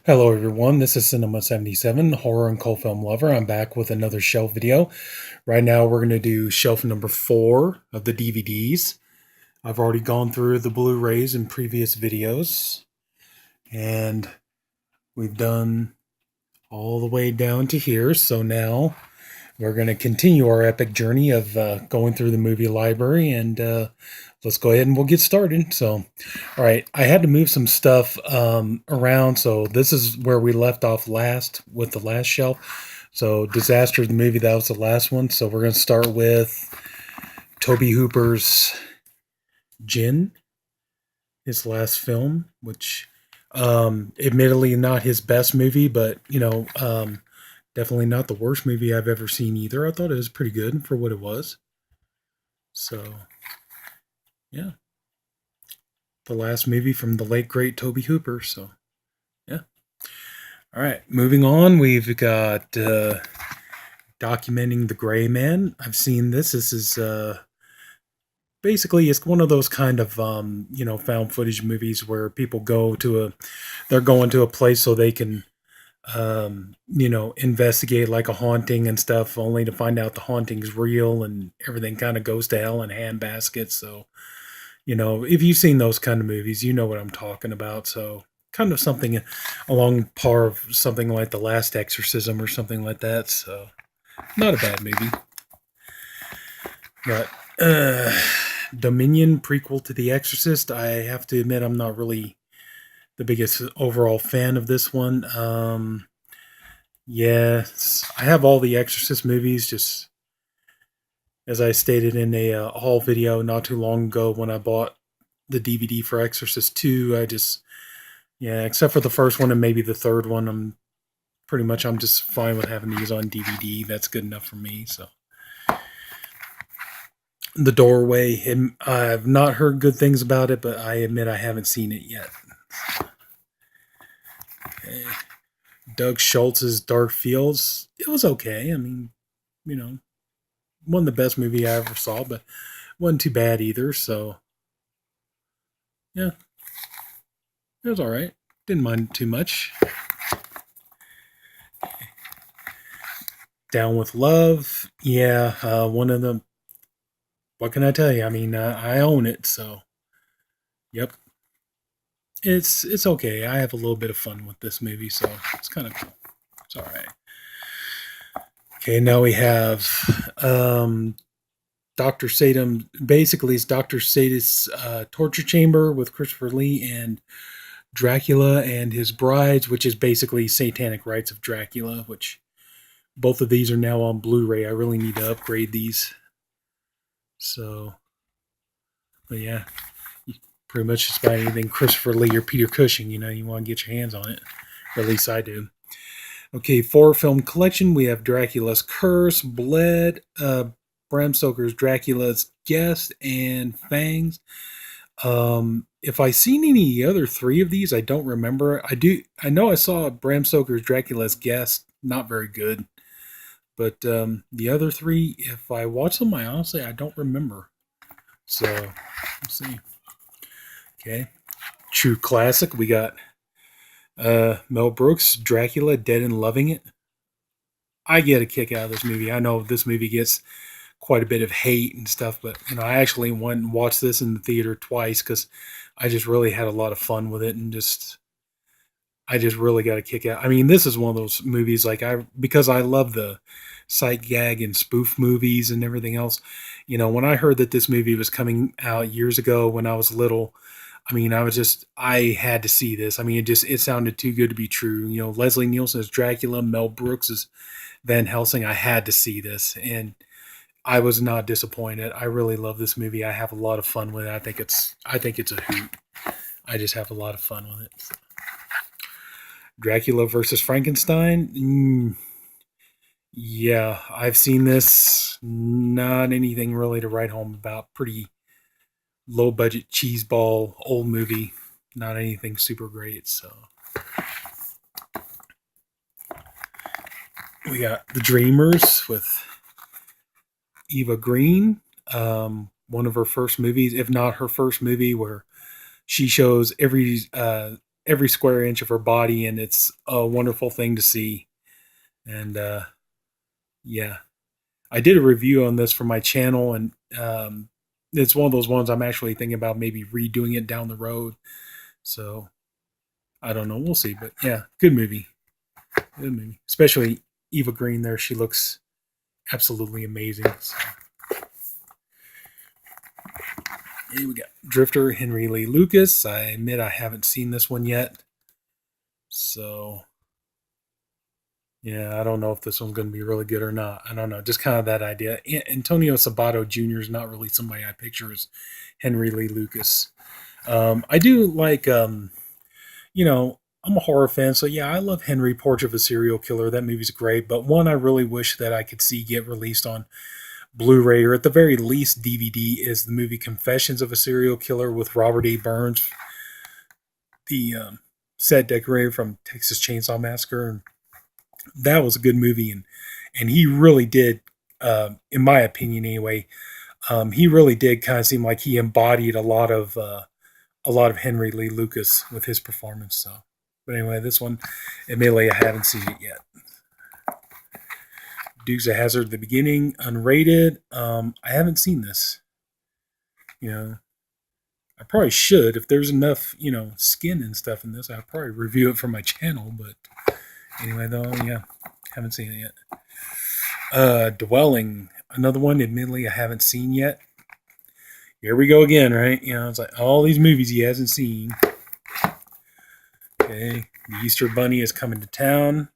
Hello everyone, this is Sinema77, horror and cult film lover. I'm back with another shelf video. Right now we're going to do shelf number 4 of the DVDs. I've already gone through the Blu-rays in previous videos, and we've done all the way down to here. So now we're going to continue our epic journey of going through the movie library, and let's go ahead and we'll get started. So, all right, I had to move some stuff around. So this is where we left off last with the last shelf. So Disaster, the movie, that was the last one. So we're going to start with Toby Hooper's Gin, his last film, which admittedly not his best movie, but definitely not the worst movie I've ever seen either. I thought it was pretty good for what it was. So, yeah. The last movie from the late, great Toby Hooper. So, yeah. All right. Moving on, we've got Documenting the Gray Man. I've seen this. This is basically, it's one of those kind of, found footage movies where people they're going to a place so they can investigate like a haunting and stuff, only to find out the haunting's real and everything kind of goes to hell in handbaskets. So, if you've seen those kind of movies, you know what I'm talking about. So, kind of something along par of something like The Last Exorcism or something like that. So, not a bad movie. But, Dominion, prequel to The Exorcist, I have to admit I'm not really the biggest overall fan of this one. Yes, I have all the Exorcist movies, just as I stated in a haul video not too long ago when I bought the DVD for Exorcist 2. Except for the first one and maybe the third one, I'm just fine with having these on DVD. That's good enough for me. So, The Doorway, I've not heard good things about it, but I admit I haven't seen it yet. Okay. Doug Schultz's Dark Fields, it was okay. I mean, wasn't the best movie I ever saw, but wasn't too bad either. So, yeah, it was all right. Didn't mind it too much. Down with Love, yeah, one of them. What can I tell you? I mean, I own it, so yep. It's okay. I have a little bit of fun with this movie, so it's kind of cool. It's all right. Okay, now we have Dr. Sadum. Basically, it's Dr. Sadist's torture chamber with Christopher Lee and Dracula and his brides, which is basically Satanic Rites of Dracula, which both of these are now on Blu-ray. I really need to upgrade these. So, but yeah, you pretty much just buy anything Christopher Lee or Peter Cushing, you want to get your hands on it. Or at least I do. Okay, 4-film collection. We have Dracula's Curse, Bled, Bram Stoker's Dracula's Guest, and Fangs. If I seen any other 3 of these, I don't remember. I know I saw Bram Stoker's Dracula's Guest, not very good. But the other 3, if I watch them, I don't remember. So, let's see. Okay. True classic. We got Mel Brooks, Dracula, Dead and Loving It. I get a kick out of this movie. I know this movie gets quite a bit of hate and stuff, but I actually went and watched this in the theater twice because I just really had a lot of fun with it, and I just really got a kick out. I mean, this is one of those movies because I love the sight gag and spoof movies and everything else. When I heard that this movie was coming out years ago when I was little, I mean, I had to see this. I mean, it sounded too good to be true. Leslie Nielsen as Dracula, Mel Brooks as Van Helsing. I had to see this, and I was not disappointed. I really love this movie. I have a lot of fun with it. I think it's a hoot. I just have a lot of fun with it. Dracula versus Frankenstein. Yeah, I've seen this. Not anything really to write home about. Pretty low budget cheeseball old movie. Not anything super great. So we got The Dreamers with Eva Green. One of her first movies, if not her first movie, where she shows every every square inch of her body, and it's a wonderful thing to see. And yeah, I did a review on this for my channel, and it's one of those ones I'm actually thinking about maybe redoing it down the road. So I don't know, we'll see. But yeah, good movie, especially Eva Green. There, she looks absolutely amazing. So. Here we got Drifter, Henry Lee Lucas. I admit I haven't seen this one yet. So, yeah, I don't know if this one's going to be really good or not. I don't know. Just kind of that idea. Antonio Sabato Jr. is not really somebody I picture as Henry Lee Lucas. I do like, I'm a horror fan. So, yeah, I love Henry, Portrait of a Serial Killer. That movie's great. But one I really wish that I could see get released on Blu-ray, or at the very least DVD, is the movie Confessions of a Serial Killer with Robert A. Burns, the set decorator from Texas Chainsaw Massacre. And that was a good movie, and he really did, in my opinion anyway, he really did kind of seem like he embodied a lot of Henry Lee Lucas with his performance. So, but anyway, this one, admittedly, I haven't seen it yet. Dukes of Hazzard, the beginning, unrated. I haven't seen this. I probably should. If there's enough, skin and stuff in this, I'll probably review it for my channel. But anyway, though, yeah, haven't seen it yet. Dwelling, another one, admittedly, I haven't seen yet. Here we go again, right? It's like all these movies he hasn't seen. Okay, the Easter Bunny is coming to town.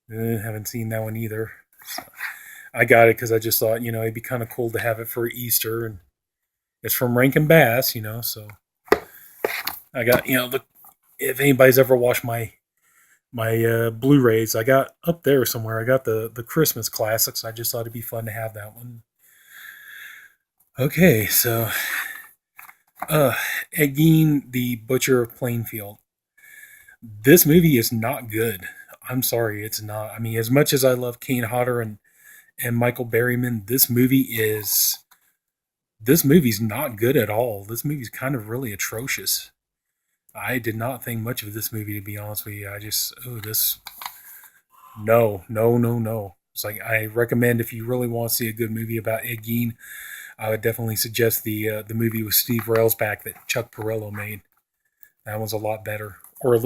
Haven't seen that one either. So I got it because I just thought, it'd be kind of cool to have it for Easter, and it's from Rankin Bass, so I got, if anybody's ever watched my Blu-rays, I got up there somewhere. I got the Christmas classics. I just thought it'd be fun to have that one. Okay, so Ed Gein, the Butcher of Plainfield. This movie is not good. I'm sorry, it's not. I mean, as much as I love Kane Hodder and Michael Berryman, this movie's not good at all. This movie's kind of really atrocious. I did not think much of this movie, to be honest with you. I just, no. It's like, I recommend, if you really want to see a good movie about Ed Gein, I would definitely suggest the movie with Steve Railsback that Chuck Perillo made. That one's a lot better. Or at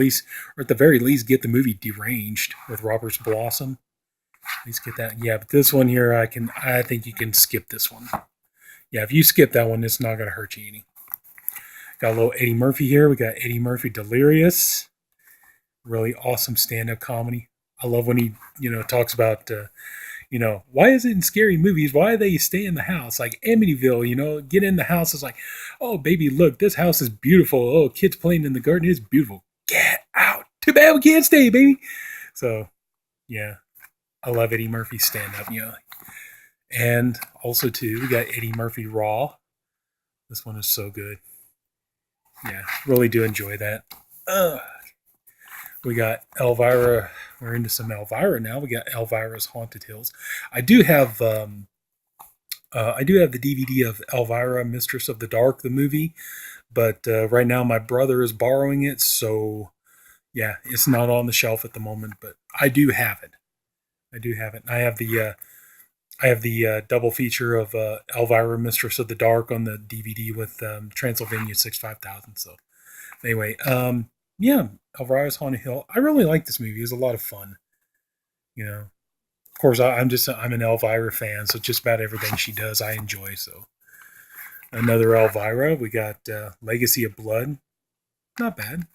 the very least, get the movie Deranged with Robert Blossom. At least get that. Yeah, but this one here, I think you can skip this one. Yeah, if you skip that one, it's not going to hurt you any. Got a little Eddie Murphy here. We got Eddie Murphy Delirious. Really awesome stand-up comedy. I love when he, talks about, why is it in scary movies? Why do they stay in the house? Like Amityville, get in the house. It's like, oh, baby, look, this house is beautiful. Oh, kids playing in the garden is beautiful. Get out. Too bad we can't stay, baby. So, yeah, I love Eddie Murphy's stand-up, And also, too, we got Eddie Murphy Raw. This one is so good. Yeah, really do enjoy that. We got Elvira. We're into some Elvira now. We got Elvira's Haunted Hills. I do have the DVD of Elvira, Mistress of the Dark, the movie, but right now my brother is borrowing it, so yeah, it's not on the shelf at the moment. But I do have it. I have the double feature of Elvira, Mistress of the Dark on the DVD with Transylvania 65000. So anyway, yeah, Elvira's Haunted Hill. I really like this movie. It was a lot of fun. Of course, I'm an Elvira fan, so just about everything she does, I enjoy. So another Elvira. We got Legacy of Blood. Not bad.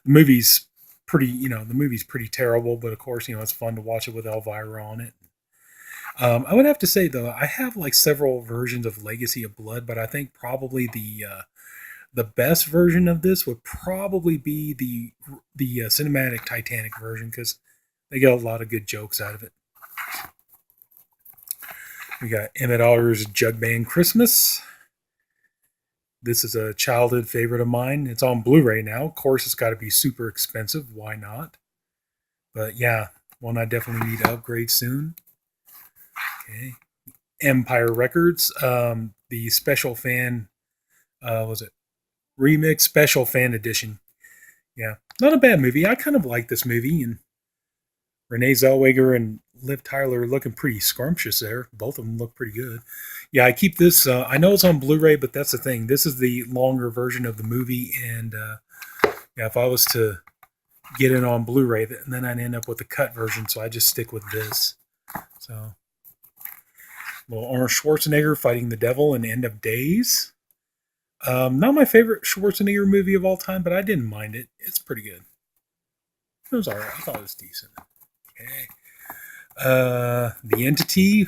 The movie's pretty terrible, but of course, it's fun to watch it with Elvira on it. I would have to say, though, I have like several versions of Legacy of Blood, but I think probably the best version of this would probably be the cinematic Titanic version, because they get a lot of good jokes out of it. We got Emmett Otter's Jug Band Christmas. This is a childhood favorite of mine. It's on Blu-ray now. Of course, it's got to be super expensive. Why not? But yeah, one I definitely need to upgrade soon. Okay. Empire Records. The special fan, was it Remix Special Fan Edition. Yeah, not a bad movie. I kind of like this movie, and Renee Zellweger and Liv Tyler looking pretty scrumptious there. Both of them look pretty good. Yeah, I keep this. I know it's on Blu-ray, but that's the thing. This is the longer version of the movie, and yeah, if I was to get it on Blu-ray, then I'd end up with the cut version. So I just stick with this. So, well, Arnold Schwarzenegger fighting the devil in End of Days. Not my favorite Schwarzenegger movie of all time, but I didn't mind it. It's pretty good. It was alright. I thought it was decent. Okay. The Entity.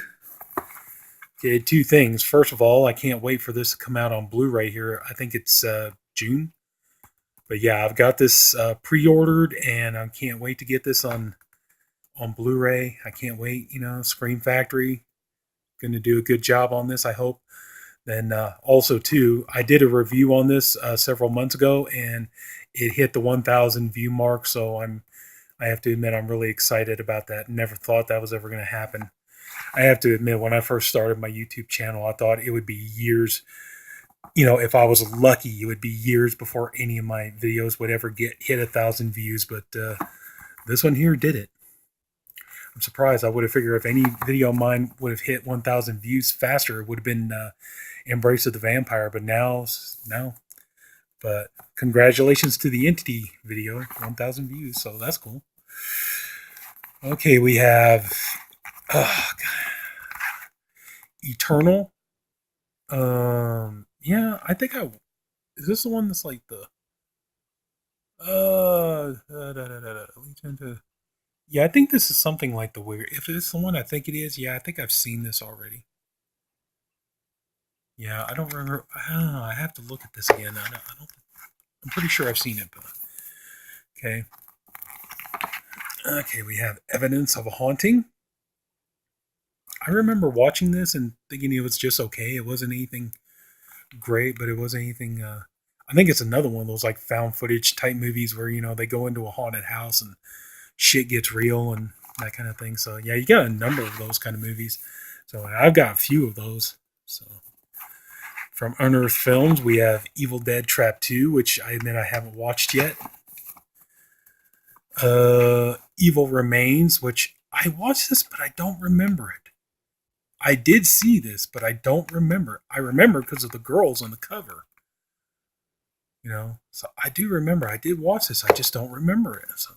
Okay, two things. First of all, I can't wait for this to come out on Blu-ray here. I think it's June. But yeah, I've got this pre-ordered, and I can't wait to get this on Blu-ray. I can't wait. Scream Factory going to do a good job on this, I hope. Then also too, I did a review on this several months ago, and it hit the 1,000 view mark. So I have to admit I'm really excited about that. Never thought that was ever going to happen. I have to admit, when I first started my YouTube channel, I thought it would be years. If I was lucky, it would be years before any of my videos would ever hit 1,000 views. But this one here did it. I'm surprised. I would have figured if any video of mine would have hit 1,000 views faster, it would have been Embrace of the Vampire. But now, no. But congratulations to the Entity video, 1,000 views. So that's cool. Okay, we have Eternal. Yeah, I think is this the one that's like the yeah, I think this is something like the weird. If it's the one I think it is, yeah, I think I've seen this already. Yeah, I don't remember. I don't know. I have to look at this again. I don't. I'm pretty sure I've seen it, but okay. Okay, we have Evidence of a Haunting. I remember watching this and thinking it was just okay. It wasn't anything great, but it wasn't anything. I think it's another one of those like found footage type movies where they go into a haunted house and shit gets real and that kind of thing. So yeah, you got a number of those kind of movies. So I've got a few of those. So from Unearthed Films, we have Evil Dead Trap 2, which I admit I haven't watched yet. Evil Remains, which I watched this, but I don't remember it. I did see this, but I don't remember. I remember because of the girls on the cover. So I do remember. I did watch this. I just don't remember it. So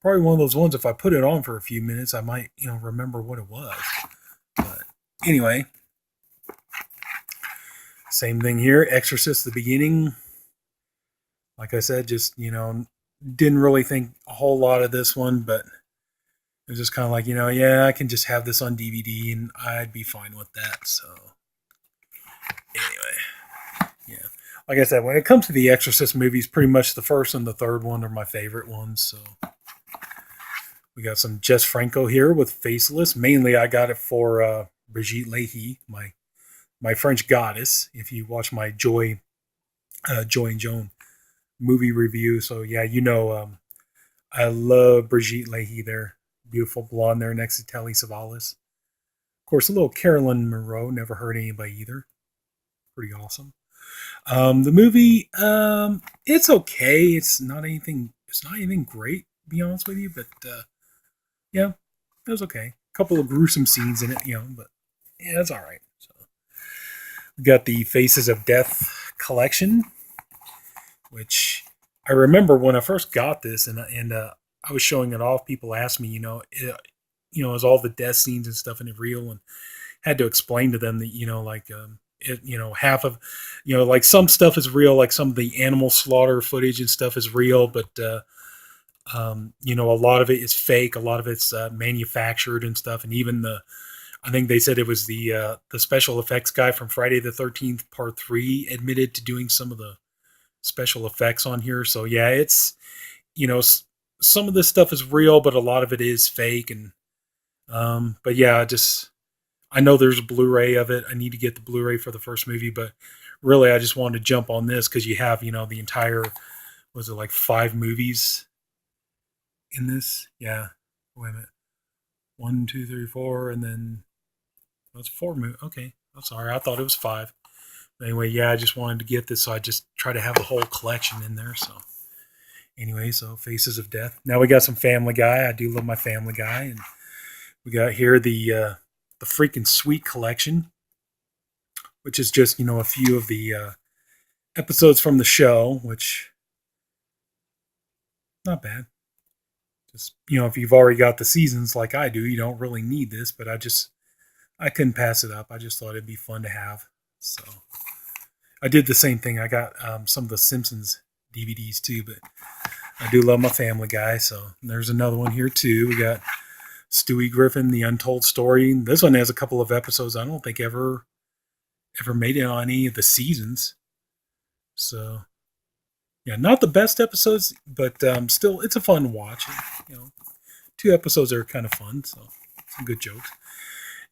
probably one of those ones. If I put it on for a few minutes, I might, remember what it was. But anyway, same thing here. Exorcist, the beginning. Like I said, just didn't really think a whole lot of this one, but it was just kind of like, yeah, I can just have this on DVD and I'd be fine with that. So anyway, yeah. Like I said, when it comes to the Exorcist movies, pretty much the first and the third one are my favorite ones. So we got some Jess Franco here with Faceless. Mainly, I got it for Brigitte Leahy, my French goddess. If you watch my Joy and Joan movie review, so yeah, I love Brigitte Leahy there. Beautiful blonde there next to Telly Savalas. Of course, a little Carolyn Monroe. Never heard anybody either. Pretty awesome. The movie, it's okay. It's not anything great, to be honest with you. But yeah, it was okay. A couple of gruesome scenes in it, but yeah, it's all right. So we got the Faces of Death collection, which I remember when I first got this, and I was showing it off. People asked me, is all the death scenes and stuff in it real, and had to explain to them that half of like some stuff is real, like some of the animal slaughter footage and stuff is real, but a lot of it is fake, a lot of it's manufactured and stuff, and even I think they said it was the special effects guy from Friday the 13th Part 3 admitted to doing some of the special effects on here. So yeah, it's some of this stuff is real, but a lot of it is fake, and but yeah, I know there's a Blu-ray of it. I need to get the Blu-ray for the first movie, but really I just wanted to jump on this because you have, the entire, was it like 5 movies in this? Yeah. Wait a minute. 1, 2, 3, 4, and then that's 4 movies. Okay. I'm sorry. I thought it was 5. But anyway, yeah, I just wanted to get this, so I just try to have the whole collection in there. So Anyway, so Faces of Death. Now we got some Family Guy. I do love my Family Guy, and we got here the Freaking Sweet collection, which is just a few of the episodes from the show, which not bad. Just if you've already got the seasons like I do, you don't really need this, but I couldn't pass it up. I just thought it'd be fun to have. So I did the same thing. I got some of the Simpsons DVDs too, but I do love my Family Guy. So there's another one here too. We got Stewie Griffin, The Untold Story. This one has a couple of episodes I don't think ever made it on any of the seasons. So yeah, not the best episodes, but still, it's a fun watch. Two episodes are kind of fun, so some good jokes.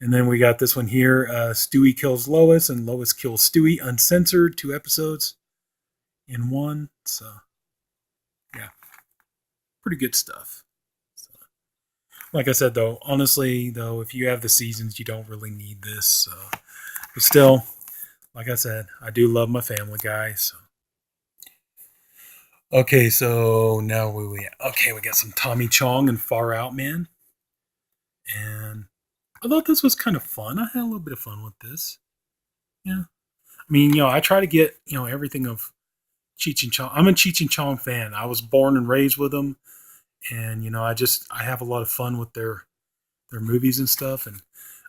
And then we got this one here, Stewie kills Lois and Lois kills Stewie, uncensored, 2 episodes in one. So yeah, pretty good stuff. So, like I said, though, honestly, though, if you have the seasons, you don't really need this. So, but still, like I said, I do love my Family Guy. So. Okay, so now we got some Tommy Chong and Far Out Man. And I thought this was kind of fun. I had a little bit of fun with this. Yeah. I mean, I try to get, everything of Cheech and Chong. I'm a Cheech and Chong fan. I was born and raised with them. And, I have a lot of fun with their movies and stuff. And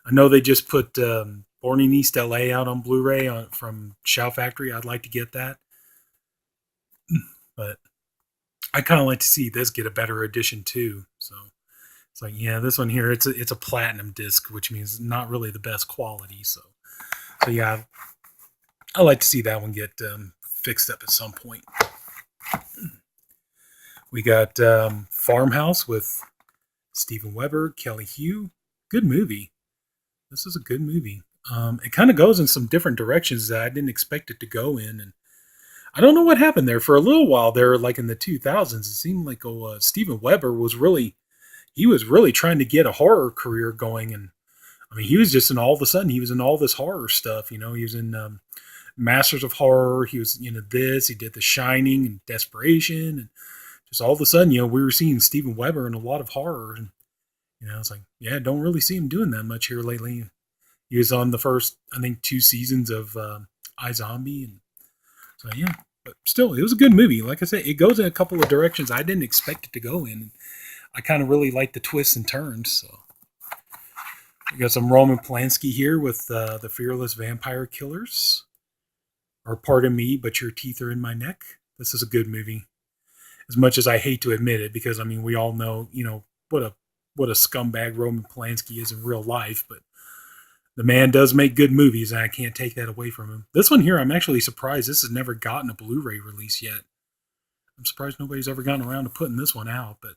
I know they just put Born in East LA out on Blu-ray from Shout Factory. I'd like to get that. But I kind of like to see this get a better edition too. So it's like, yeah, this one here, it's a platinum disc, which means not really the best quality. So yeah, I like to see that one get fixed up at some point. We got Farmhouse with Steven Weber, Kelly Hugh. Good movie. This is a good movie. It kind of goes in some different directions that I didn't expect it to go in, and I don't know what happened there. For a little while there, like in the 2000s, it seemed like Steven Weber was really trying to get a horror career going. And I mean, he was just all of a sudden, he was in all this horror stuff. He was in Masters of Horror. He was, this, he did The Shining and Desperation. And just all of a sudden, we were seeing Steven Weber in a lot of horror. And, it's like, yeah, don't really see him doing that much here lately. He was on the first, I think, 2 seasons of iZombie. And so, yeah, but still, it was a good movie. Like I said, it goes in a couple of directions I didn't expect it to go in. I kind of really like the twists and turns. So we got some Roman Polanski here with the Fearless Vampire Killers. Or pardon me, but your teeth are in my neck. This is a good movie. As much as I hate to admit it, because I mean we all know, what a scumbag Roman Polanski is in real life, but the man does make good movies, and I can't take that away from him. This one here, I'm actually surprised this has never gotten a Blu-ray release yet. I'm surprised nobody's ever gotten around to putting this one out, but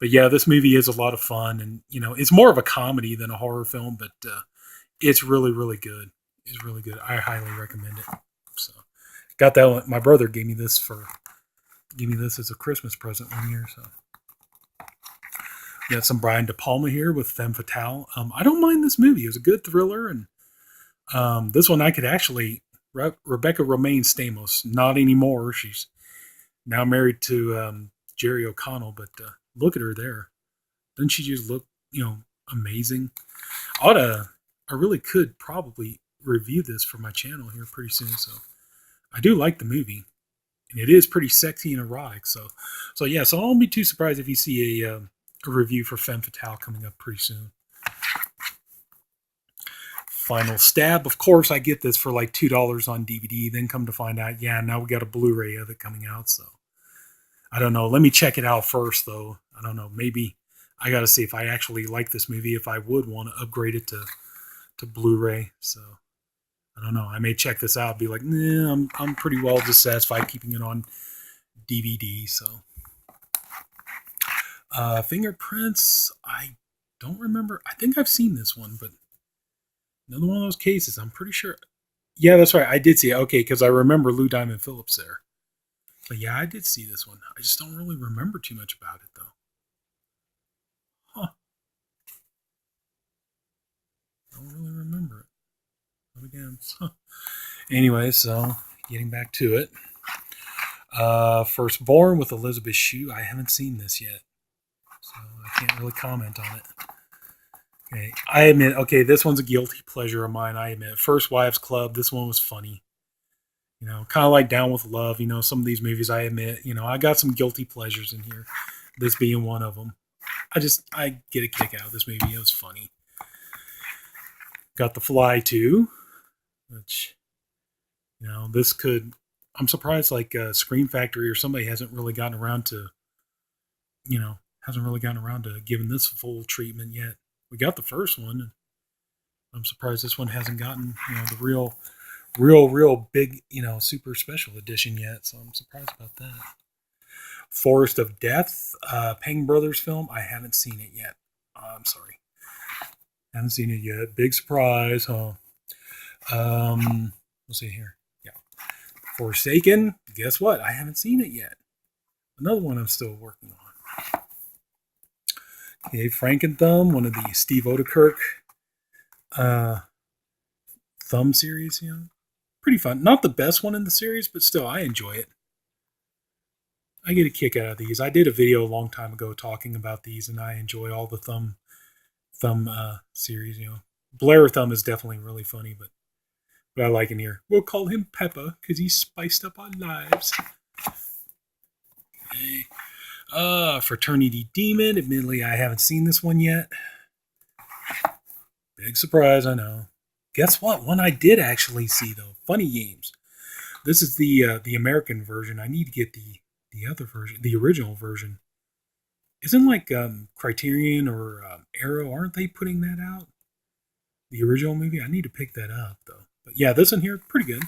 yeah, this movie is a lot of fun, and it's more of a comedy than a horror film, but it's really, really good. It's really good. I highly recommend it. So, got that one. My brother gave me this as a Christmas present one year. So, got some Brian De Palma here with Femme Fatale. I don't mind this movie. It was a good thriller, and this one I could actually. Rebecca Romaine Stamos, not anymore. She's now married to Jerry O'Connell, but look at her there. Doesn't she just look, amazing? I really could probably review this for my channel here pretty soon. So I do like the movie, and it is pretty sexy and erotic. So yeah. So I won't be too surprised if you see a review for Femme Fatale coming up pretty soon. Final Stab. Of course, I get this for like $2 on DVD. Then come to find out, yeah, now we got a Blu-ray of it coming out. So I don't know. Let me check it out first, though. I don't know. Maybe I got to see if I actually like this movie, if I would want to upgrade it to Blu-ray. So I don't know. I may check this out. Be like, nah, I'm pretty well just satisfied keeping it on DVD. So Fingerprints. I don't remember. I think I've seen this one, but another one of those cases. I'm pretty sure. Yeah, that's right. I did see it. Okay, because I remember Lou Diamond Phillips there. But yeah, I did see this one. I just don't really remember too much about it, though. Huh. I don't really remember it. But again, anyway, so getting back to it. Firstborn with Elizabeth Shue. I haven't seen this yet, so I can't really comment on it. Okay, I admit, okay, this one's a guilty pleasure of mine. I admit. First Wives Club. This one was funny. Kind of like Down with Love. Some of these movies, I admit, I got some guilty pleasures in here. This being one of them. I get a kick out of this movie. It was funny. Got The Fly too, which, this could. I'm surprised, like Scream Factory or somebody hasn't really gotten around to, giving this full treatment yet. We got the first one. I'm surprised this one hasn't gotten, the real big, super special edition yet. So I'm surprised about that. Forest of Death, Pang Brothers film. I haven't seen it yet. I'm sorry. Haven't seen it yet. Big surprise, huh? We'll see here. Yeah. Forsaken. Guess what? I haven't seen it yet. Another one I'm still working on. Okay, Franken Thumb, one of the Steve Oedekerk Thumb series, Pretty fun. Not the best one in the series, but still, I enjoy it. I get a kick out of these. I did a video a long time ago talking about these, and I enjoy all the Thumb series, Blair Thumb is definitely really funny, but I like in here. We'll call him Peppa because he spiced up our lives. Okay. Fraternity Demon. Admittedly, I haven't seen this one yet. Big surprise, I know. Guess what? One I did actually see, though. Funny Games. This is the American version. I need to get the other version, the original version. Isn't like Criterion or Arrow, aren't they putting that out? The original movie? I need to pick that up, though. But yeah, this one here, pretty good.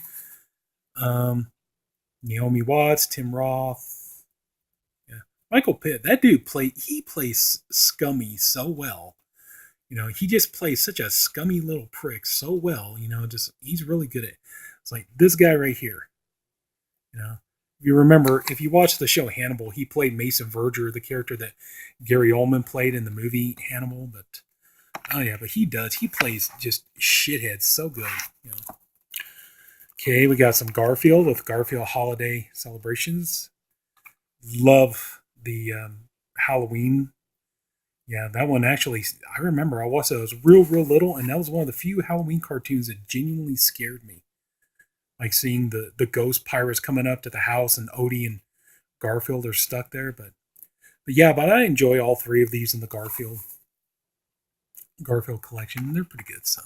Naomi Watts, Tim Roth. Yeah. Michael Pitt, that dude plays scummy so well. He just plays such a scummy little prick so well, he's really good at it. It's like this guy right here. If you remember, if you watch the show Hannibal, he played Mason Verger, the character that Gary Oldman played in the movie Hannibal. But he plays just shithead so good. Okay, we got some Garfield with Garfield Holiday Celebrations. Love the Halloween. Yeah, that one actually, I remember I watched it. I was real little, and that was one of the few Halloween cartoons that genuinely scared me. Like seeing the ghost pirates coming up to the house, and Odie and Garfield are stuck there. But I enjoy all three of these in the Garfield collection. They're pretty good, so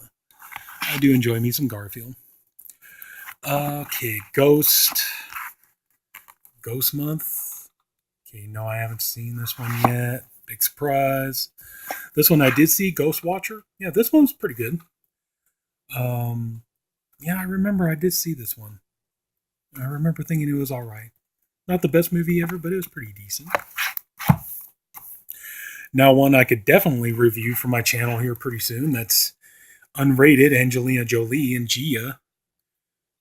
I do enjoy me some Garfield. Okay, Ghost Month. Okay, no, I haven't seen this one yet. Big surprise. This one I did see, Ghost Watcher. Yeah, this one's pretty good. Yeah, I remember I did see this one. I remember thinking it was all right. Not the best movie ever, but it was pretty decent. Now, one I could definitely review for my channel here pretty soon. That's unrated Angelina Jolie and Gia.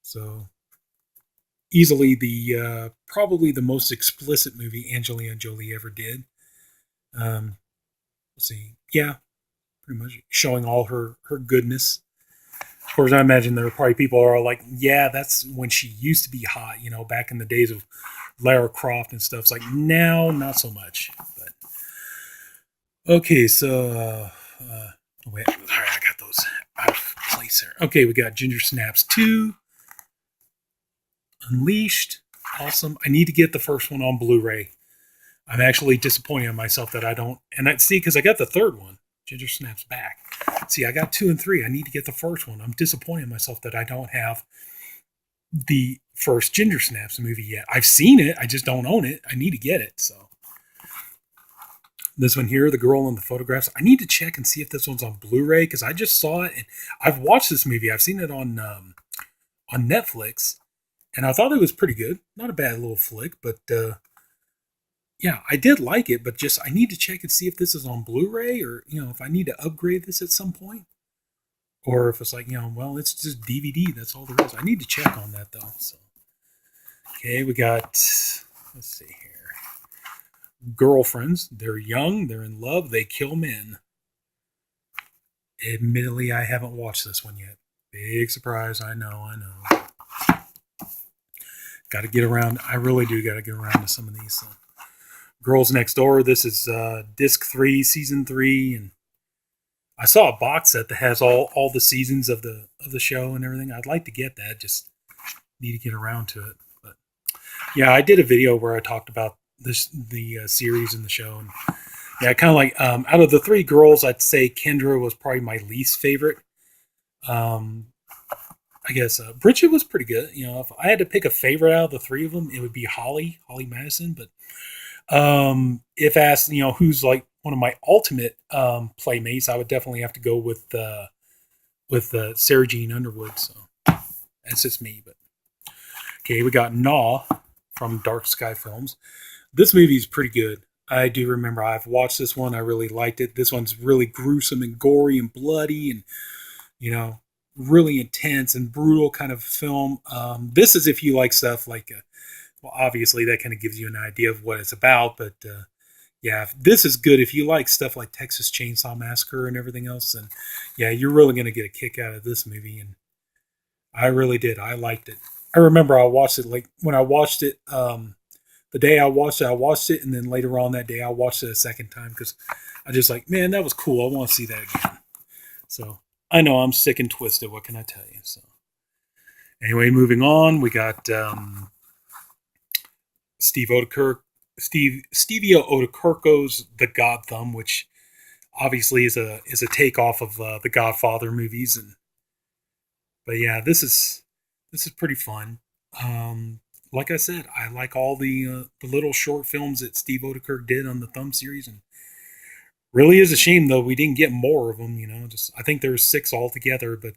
So, easily probably the most explicit movie Angelina Jolie ever did. Let's see. Yeah, pretty much showing all her goodness. Of course, I imagine there are probably people who are like, yeah, that's when she used to be hot, back in the days of Lara Croft and stuff. It's like, now, not so much. But okay, so wait, all right, I got those out of place there. Okay, we got Ginger Snaps 2, Unleashed, awesome. I need to get the first one on Blu-ray. I'm actually disappointed in myself that I don't, and I see because I got the third one. Ginger Snaps Back. See, I got 2 and 3. I need to get the first one. I'm disappointed in myself that I don't have the first Ginger Snaps movie yet. I've seen it. I just don't own it. I need to get it. So this one here, the girl in the photographs. I need to check and see if this one's on Blu-ray because I just saw it and I've watched this movie. I've seen it on Netflix and I thought it was pretty good. Not a bad little flick, but yeah, I did like it, but just I need to check and see if this is on Blu-ray or, if I need to upgrade this at some point. Or if it's like, well, it's just DVD. That's all there is. I need to check on that, though. So, okay, we got, let's see here. Girlfriends. They're young. They're in love. They kill men. Admittedly, I haven't watched this one yet. Big surprise. I know. got to get around. I really do got to get around to some of these. So. Girls Next Door. This is disc 3, season 3, and I saw a box set that has all the seasons of the show and everything. I'd like to get that. Just need to get around to it. But yeah, I did a video where I talked about the series and the show. And yeah, kind of like out of the 3 girls, I'd say Kendra was probably my least favorite. I guess Bridget was pretty good. You know, if I had to pick a favorite out of the 3 of them, it would be Holly Madison. But if asked, you know, who's like one of my ultimate playmates, I would definitely have to go with Sarah Jean Underwood. So that's just me. But okay, we got Gnaw from Dark Sky Films. This movie is pretty good. I do remember I've watched this one. I really liked it. This one's really gruesome and gory and bloody and, you know, really intense and brutal kind of film. This is if you like stuff like, well, obviously that kind of gives you an idea of what it's about. But yeah, this is good if you like stuff like Texas Chainsaw Massacre and everything else. And yeah, you're really going to get a kick out of this movie. And I really did. I liked it. I remember I watched it like when I watched it. The day I watched it, and then later on that day, I watched it a second time because I just like, man, that was cool. I want to see that again. So I know I'm sick and twisted. What can I tell you? So anyway, moving on, we got Stevie Oedekerk's The God Thumb, which obviously is a takeoff of the Godfather movies, but yeah, this is pretty fun. Like I said, I like all the little short films that Steve Oedekerk did on the Thumb series, and really is a shame though we didn't get more of them. You know, just I think there was 6 altogether, but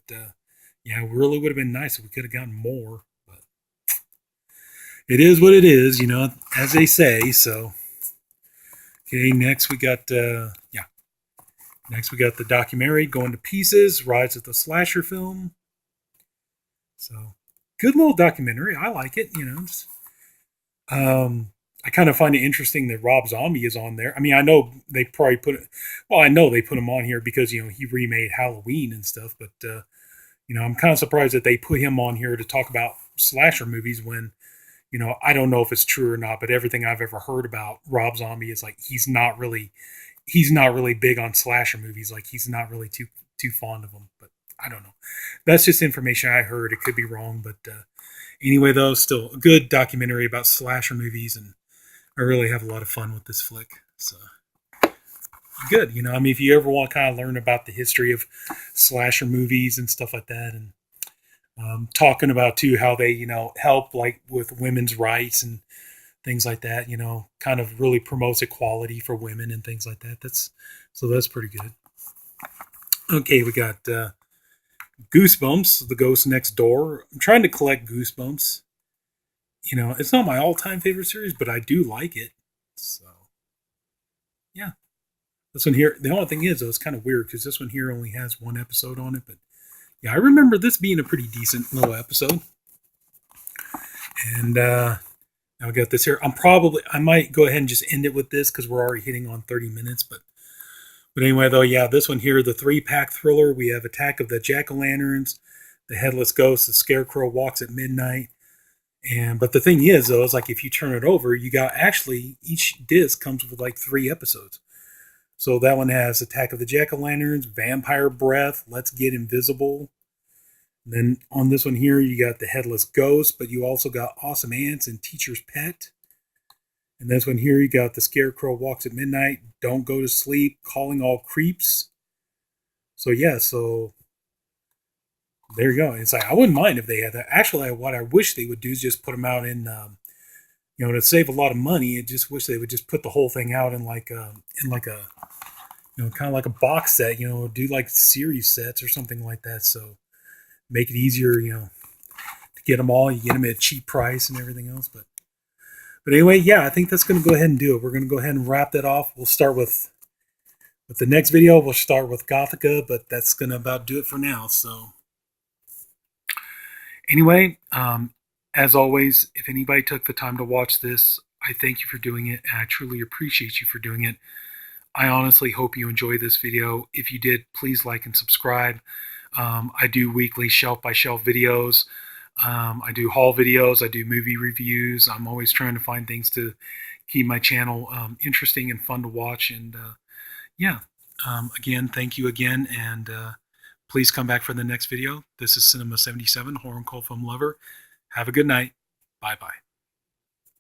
yeah, it really would have been nice if we could have gotten more. But it is what it is, you know, as they say. So okay, next we got the documentary Going to Pieces, Rise of the Slasher Film. So good little documentary. I like it. You know, just, I kind of find it interesting that Rob Zombie is on there. I mean, I know they probably I know they put him on here because, you know, he remade Halloween and stuff. But you know, I'm kind of surprised that they put him on here to talk about slasher movies when, you know, I don't know if it's true or not. But everything I've ever heard about Rob Zombie is like he's not really big on slasher movies. Like he's not really too fond of them. But I don't know. That's just information I heard. It could be wrong, but anyway, though, still a good documentary about slasher movies, and I really have a lot of fun with this flick. So good, you know. I mean, if you ever want to kind of learn about the history of slasher movies and stuff like that, and talking about too how they, you know, help like with women's rights and things like that, you know, kind of really promotes equality for women and things like that. That's pretty good. Okay, we got Goosebumps, The Ghost Next Door. I'm trying to collect Goosebumps. You know, it's not my all-time favorite series, but I do like it. So, yeah. This one here, the only thing is, though, it's kind of weird because this one here only has 1 episode on it. But yeah, I remember this being a pretty decent little episode. And now I got this here. I might go ahead and just end it with this because we're already hitting on 30 minutes. But anyway, though, yeah, this one here, the 3-pack thriller. We have Attack of the Jack-o'-lanterns, The Headless Ghost, The Scarecrow Walks at Midnight. But the thing is, though, is like if you turn it over, you got actually each disc comes with like 3 episodes. So that one has Attack of the Jack-o'-lanterns, Vampire Breath, Let's Get Invisible. And then on this one here, you got The Headless Ghost, but you also got Awesome Ants and Teacher's Pet. And this one here, you got The Scarecrow Walks at Midnight, Don't Go to Sleep, Calling All Creeps. So yeah, so there you go. It's like I wouldn't mind if they had that. Actually, what I wish they would do is just put them out in, you know, to save a lot of money. I just wish they would just put the whole thing out in like a, you know, kind of like a box set. You know, do like series sets or something like that. So make it easier, you know, to get them all. You get them at a cheap price and everything else. But anyway, yeah, I think that's going to go ahead and do it. We're going to go ahead and wrap that off. We'll start with the next video. We'll start with Gothica, but that's going to about do it for now. So anyway, as always, if anybody took the time to watch this, I thank you for doing it, and I truly appreciate you for doing it. I honestly hope you enjoyed this video. If you did, please like and subscribe. I do weekly shelf-by-shelf videos. I do haul videos. I do movie reviews. I'm always trying to find things to keep my channel interesting and fun to watch. And yeah, again, thank you again. And please come back for the next video. This is Cinema77, Horror and Cult Film Lover. Have a good night. Bye-bye.